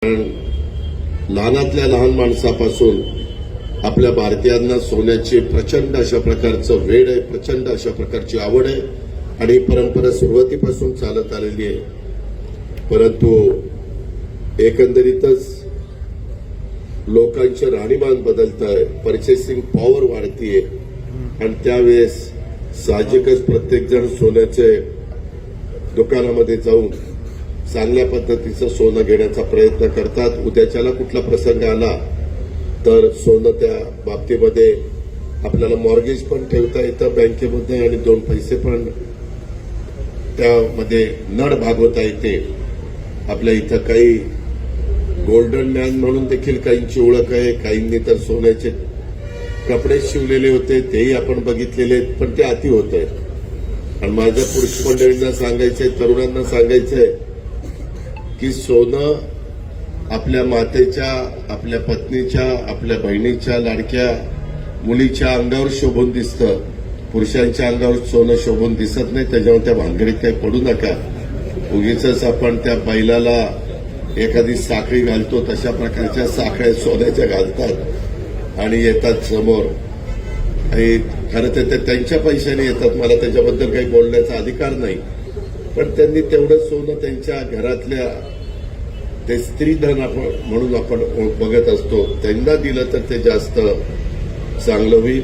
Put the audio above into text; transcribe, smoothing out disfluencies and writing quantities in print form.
लहानातल्या लहान माणसापासून आपल्या भारतीयांना सोन्याची प्रचंड अशा प्रकारचं वेड आहे, प्रचंड अशा प्रकारची आवड आहे आणि ही परंपरा सुरुवातीपासून चालत आलेली आहे. परंतु एकंदरीतच लोकांचे राहणीमान बदलत आहे, परचेसिंग पॉवर वाढतीये आणि त्यावेळेस साहजिकच प्रत्येक जण सोन्याचे दुकानामध्ये जाऊन चांगल्या पद्धतीचं सोनं घेण्याचा प्रयत्न करतात. उद्याच्याला कुठला प्रसंग आला तर सोनं त्या बाबतीमध्ये आपल्याला मॉर्गेज पण ठेवता येतं बँकेमध्ये आणि 2 पैसे पण त्यामध्ये नड भागवता येते. आपल्या इथं काही गोल्डन मॅन म्हणून देखील काहींची ओळख आहे. काहींनी तर सोन्याचे कपडे शिवलेले होते, तेही आपण बघितलेले आहेत, पण ते अति होत आहे. आणि माझ्या पुरुष मंडळींना सांगायचंय, तरुणांना सांगायचंय की सोनं आपल्या मातेच्या, आपल्या पत्नीच्या, आपल्या बहिणीच्या, लाडक्या मुलीच्या अंगावर शोभून दिसतं. पुरुषांच्या अंगावर सोनं शोभून दिसत नाही. त्याच्यामुळे त्या भानगडीत काही पडू नका. उगीच आपण त्या बैलाला एखादी साखळी घालतो तशा प्रकारच्या साखळ्या सोन्याच्या घालतात आणि येतात समोर. आणि खरं तर ते त्यांच्या पैशाने येतात, मला त्याच्याबद्दल काही बोलण्याचा अधिकार नाही. पण त्यांनी तेवढं सोनं त्यांच्या घरातल्या ते स्त्रीधन म्हणून आपण बघत असतो, त्यांना दिलं तर ते जास्त चांगलं होईल.